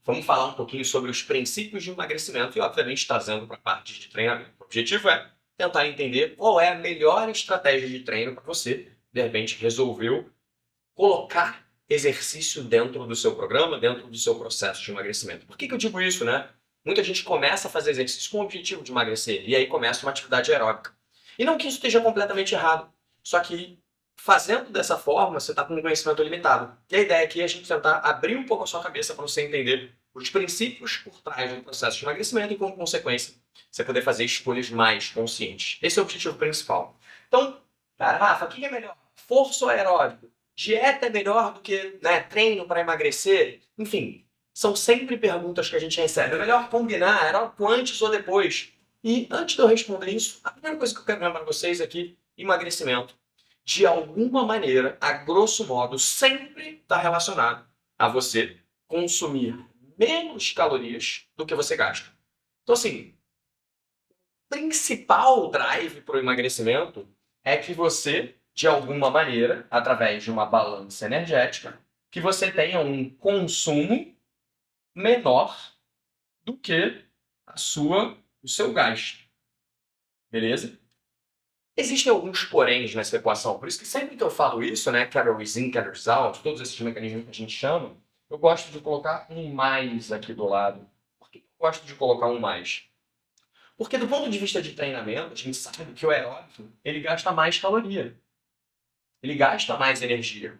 vamos falar um pouquinho sobre os princípios de emagrecimento e, obviamente, trazendo para a parte de treinamento. O objetivo é tentar entender qual é a melhor estratégia de treino para você, de repente, resolveu colocar exercício dentro do seu programa, dentro do seu processo de emagrecimento. Por que eu digo isso, né? Muita gente começa a fazer exercício com o objetivo de emagrecer e aí começa uma atividade aeróbica. E não que isso esteja completamente errado, só que fazendo dessa forma você está com um conhecimento limitado. E a ideia aqui é a gente tentar abrir um pouco a sua cabeça para você entender os princípios por trás do processo de emagrecimento e, como consequência, você poder fazer escolhas mais conscientes. Esse é o objetivo principal. Então, cara, Rafa, o que é melhor? Força ou aeróbico? Dieta é melhor do que treino para emagrecer? Enfim, são sempre perguntas que a gente recebe. É melhor combinar aeróbico antes ou depois? E antes de eu responder isso, a primeira coisa que eu quero lembrar para vocês aqui, emagrecimento, de alguma maneira, a grosso modo, sempre está relacionado a você consumir menos calorias do que você gasta. Então, assim, o principal drive para o emagrecimento é que você, de alguma maneira, através de uma balança energética, que você tenha um consumo menor do que o seu gasto. Beleza? Existem alguns poréns nessa equação, por isso que sempre que eu falo isso, calories in, calories out, todos esses mecanismos que a gente chama, eu gosto de colocar um mais aqui do lado. Por que eu gosto de colocar um mais? Porque do ponto de vista de treinamento, a gente sabe que o aeróbico, ele gasta mais caloria. Ele gasta mais energia.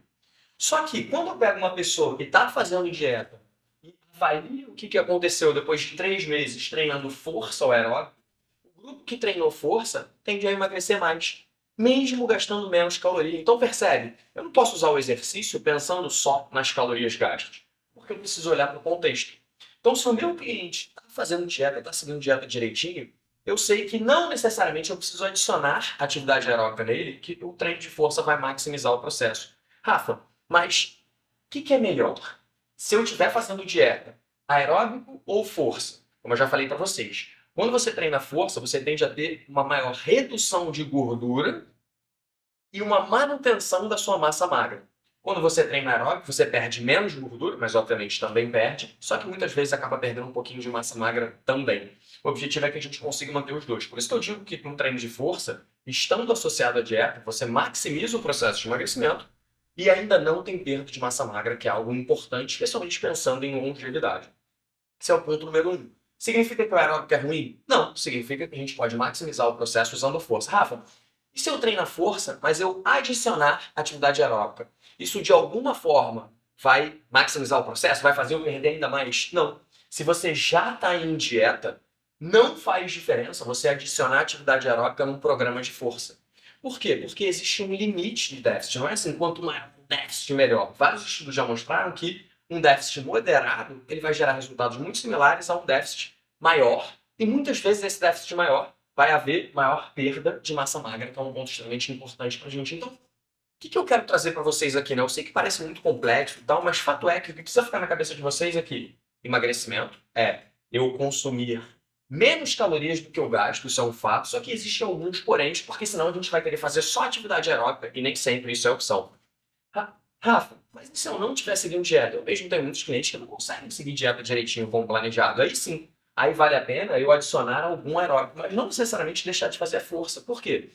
Só que quando eu pego uma pessoa que está fazendo dieta e avalia o que aconteceu depois de 3 meses treinando força ou aeróbico, o grupo que treinou força tende a emagrecer mais, mesmo gastando menos caloria. Então percebe, eu não posso usar o exercício pensando só nas calorias gastas, porque eu preciso olhar para o contexto. Então se o meu cliente está fazendo dieta, está seguindo dieta direitinho, eu sei que não necessariamente eu preciso adicionar atividade aeróbica nele, que o treino de força vai maximizar o processo. Rafa, mas o que é melhor? Se eu estiver fazendo dieta, aeróbico ou força? Como eu já falei para vocês, quando você treina força, você tende a ter uma maior redução de gordura e uma manutenção da sua massa magra. Quando você treina aeróbico, você perde menos gordura, mas obviamente também perde, só que muitas vezes acaba perdendo um pouquinho de massa magra também. O objetivo é que a gente consiga manter os dois. Por isso que eu digo que com um treino de força, estando associado à dieta, você maximiza o processo de emagrecimento e ainda não tem perda de massa magra, que é algo importante, especialmente pensando em longevidade. Esse é o ponto número 1. Significa que o aeróbico é ruim? Não. Significa que a gente pode maximizar o processo usando força. Rafa, e se eu treino a força, mas eu adicionar atividade aeróbica? Isso de alguma forma vai maximizar o processo? Vai fazer eu perder ainda mais? Não. Se você já está em dieta, não faz diferença você adicionar atividade aeróbica num programa de força. Por quê? Porque existe um limite de déficit. Não é assim, quanto maior o déficit, melhor. Vários estudos já mostraram que um déficit moderado ele vai gerar resultados muito similares a um déficit maior. E muitas vezes esse déficit maior vai haver maior perda de massa magra, que é um ponto extremamente importante para a gente. Então, o que eu quero trazer para vocês aqui? Eu sei que parece muito complexo e tal, mas fato é que o que precisa ficar na cabeça de vocês aqui, emagrecimento é eu consumir menos calorias do que eu gasto, isso é um fato, só que existem alguns poréns, porque senão a gente vai querer fazer só atividade aeróbica e nem sempre isso é opção. Rafa, mas e se eu não estiver seguindo dieta? Eu mesmo tenho muitos clientes que não conseguem seguir dieta direitinho como planejado. Aí sim, aí vale a pena eu adicionar algum aeróbico, mas não necessariamente deixar de fazer a força. Por quê?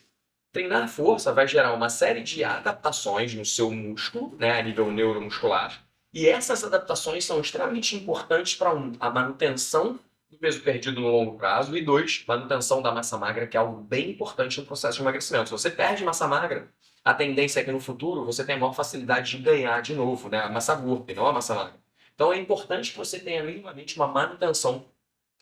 Treinar a força vai gerar uma série de adaptações no seu músculo, a nível neuromuscular, e essas adaptações são extremamente importantes para a manutenção do peso perdido no longo prazo e 2, manutenção da massa magra, que é algo bem importante no processo de emagrecimento. Se você perde massa magra, a tendência é que no futuro você tenha maior facilidade de ganhar de novo, a massa gorda e não a massa magra. Então é importante que você tenha minimamente uma manutenção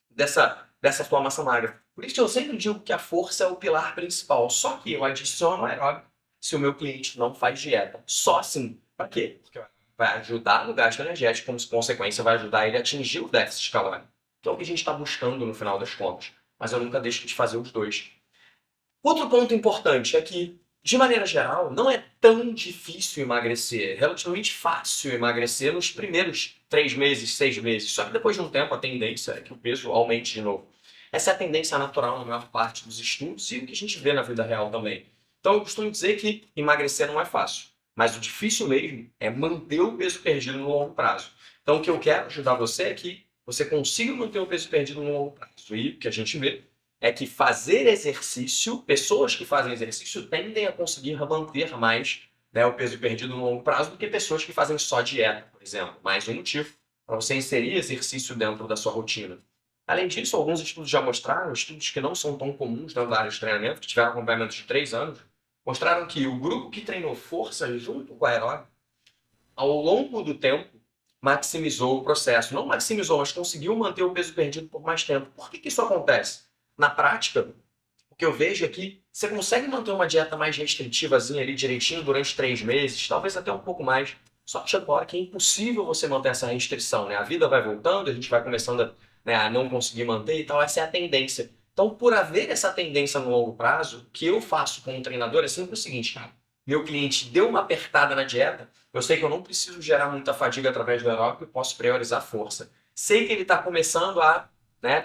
dessa sua massa magra. Por isso eu sempre digo que a força é o pilar principal, só que eu adiciono aeróbico se o meu cliente não faz dieta. Só assim. Para quê? Porque vai ajudar no gasto energético, como consequência vai ajudar ele a atingir o déficit calórico. Que é o que a gente está buscando no final das contas. Mas eu nunca deixo de fazer os dois. Outro ponto importante é que, de maneira geral, não é tão difícil emagrecer. É relativamente fácil emagrecer nos primeiros 3 meses, 6 meses. Só que depois de um tempo a tendência é que o peso aumente de novo. Essa é a tendência natural na maior parte dos estudos e o que a gente vê na vida real também. Então eu costumo dizer que emagrecer não é fácil. Mas o difícil mesmo é manter o peso perdido no longo prazo. Então, o que eu quero ajudar você é que você consiga manter o peso perdido no longo prazo. E o que a gente vê é que fazer exercício, pessoas que fazem exercício tendem a conseguir manter mais, né, o peso perdido no longo prazo do que pessoas que fazem só dieta, por exemplo. Mais um motivo para você inserir exercício dentro da sua rotina. Além disso, alguns estudos já mostraram, estudos que não são tão comuns na área de treinamento, que tiveram acompanhamento de 3 anos, mostraram que o grupo que treinou força junto com a aeróbica, ao longo do tempo, maximizou o processo. Não maximizou, mas conseguiu manter o peso perdido por mais tempo. Por que isso acontece? Na prática, o que eu vejo é que você consegue manter uma dieta mais restritivazinha ali direitinho durante 3 meses, talvez até um pouco mais. Só que chega uma hora que é impossível você manter essa restrição, né? A vida vai voltando, a gente vai começando a não conseguir manter e tal. Essa é a tendência. Então, por haver essa tendência no longo prazo, o que eu faço como treinador é sempre o seguinte, cara. Meu cliente deu uma apertada na dieta, eu sei que eu não preciso gerar muita fadiga através do aeróbico e posso priorizar a força. Sei que ele está começando a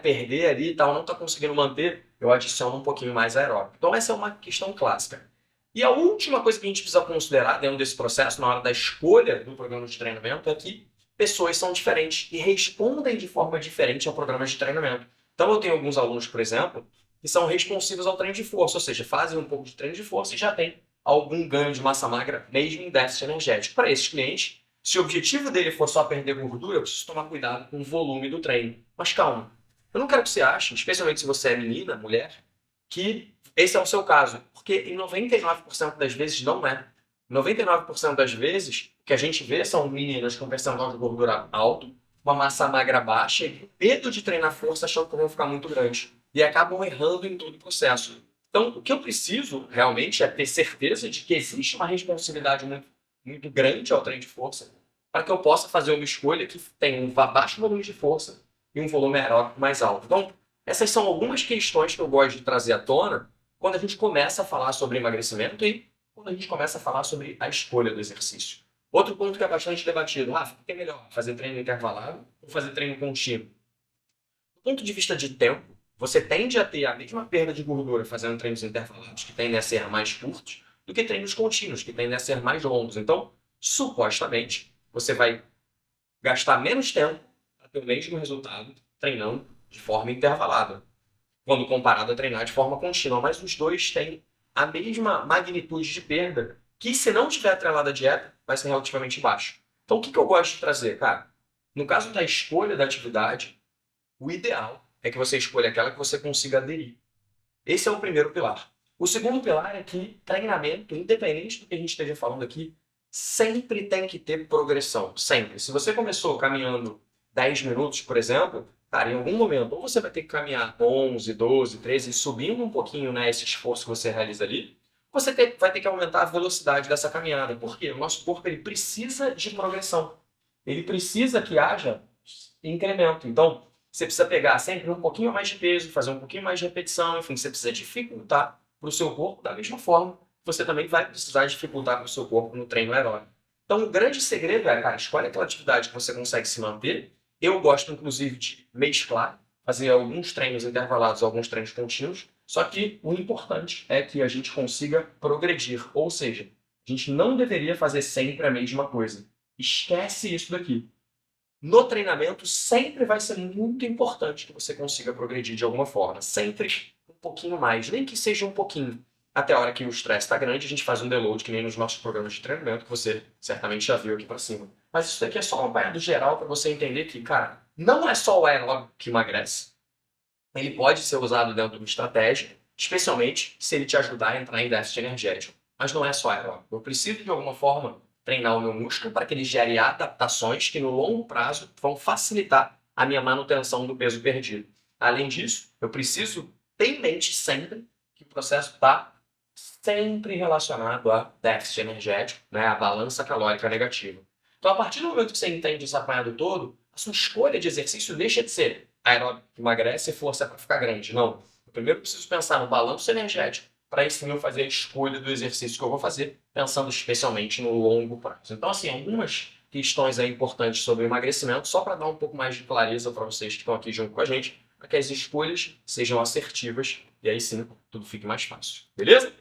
perder ali e tal, não está conseguindo manter, eu adiciono um pouquinho mais aeróbico. Então essa é uma questão clássica. E a última coisa que a gente precisa considerar dentro desse processo, na hora da escolha do programa de treinamento, é que pessoas são diferentes e respondem de forma diferente ao programa de treinamento. Então eu tenho alguns alunos, por exemplo, que são responsivos ao treino de força, ou seja, fazem um pouco de treino de força e já tem algum ganho de massa magra, mesmo em déficit energético. Para esses clientes, se o objetivo dele for só perder gordura, eu preciso tomar cuidado com o volume do treino. Mas calma, eu não quero que você ache, especialmente se você é menina, mulher, que esse é o seu caso. Porque em 99% das vezes não é. 99% das vezes, o que a gente vê são meninas com percentual de gordura alto, uma massa magra baixa e medo de treinar força achando que vão ficar muito grandes. E acabam errando em todo o processo. Então, o que eu preciso realmente é ter certeza de que existe uma responsividade muito, muito grande ao treino de força para que eu possa fazer uma escolha que tenha um baixo volume de força e um volume aeróbico mais alto. Então, essas são algumas questões que eu gosto de trazer à tona quando a gente começa a falar sobre emagrecimento e quando a gente começa a falar sobre a escolha do exercício. Outro ponto que é bastante debatido, Rafa, o que é melhor, fazer treino intervalado ou fazer treino contínuo? Do ponto de vista de tempo, você tende a ter a mesma perda de gordura fazendo treinos intervalados, que tendem a ser mais curtos, do que treinos contínuos, que tendem a ser mais longos. Então, supostamente, você vai gastar menos tempo para ter o mesmo resultado treinando de forma intervalada, quando comparado a treinar de forma contínua. Mas os dois têm a mesma magnitude de perda, que se não tiver atrelada à dieta, vai ser relativamente baixo. Então, o que eu gosto de trazer, cara? No caso da escolha da atividade, o ideal é que você escolha aquela que você consiga aderir. Esse é o primeiro pilar. O segundo pilar é que treinamento, independente do que a gente esteja falando aqui, sempre tem que ter progressão. Sempre. Se você começou caminhando 10 minutos, por exemplo, cara, em algum momento, ou você vai ter que caminhar 11, 12, 13, subindo um pouquinho, né, esse esforço que você realiza ali, você vai ter que aumentar a velocidade dessa caminhada. Por quê? O nosso corpo ele precisa de progressão. Ele precisa que haja incremento. Então, você precisa pegar sempre um pouquinho mais de peso, fazer um pouquinho mais de repetição, enfim, você precisa dificultar para o seu corpo da mesma forma. Você também vai precisar dificultar para o seu corpo no treino aeróbico. Então, o grande segredo é, cara, escolhe aquela atividade que você consegue se manter. Eu gosto, inclusive, de mesclar, fazer alguns treinos intervalados, alguns treinos contínuos. Só que o importante é que a gente consiga progredir. Ou seja, a gente não deveria fazer sempre a mesma coisa. Esquece isso daqui. No treinamento, sempre vai ser muito importante que você consiga progredir de alguma forma. Sempre um pouquinho mais, nem que seja um pouquinho. Até a hora que o estresse está grande, a gente faz um deload, que nem nos nossos programas de treinamento, que você certamente já viu aqui para cima. Mas isso daqui é só um apanhado geral para você entender que, cara, não é só o aeróbico que emagrece. Ele pode ser usado dentro de uma estratégia, especialmente se ele te ajudar a entrar em déficit energético. Mas não é só aeróbico. Eu preciso, de alguma forma, treinar o meu músculo para que ele gere adaptações que no longo prazo vão facilitar a minha manutenção do peso perdido. Além disso, eu preciso ter em mente sempre que o processo está sempre relacionado a déficit energético, né, a balança calórica negativa. Então, a partir do momento que você entende esse apanhado todo, a sua escolha de exercício deixa de ser aeróbico que emagrece e força para ficar grande. Não. Eu primeiro preciso pensar no balanço energético para aí sim eu fazer a escolha do exercício que eu vou fazer, pensando especialmente no longo prazo. Então, assim, algumas questões aí importantes sobre o emagrecimento, só para dar um pouco mais de clareza para vocês que estão aqui junto com a gente, para que as escolhas sejam assertivas e aí sim tudo fique mais fácil. Beleza?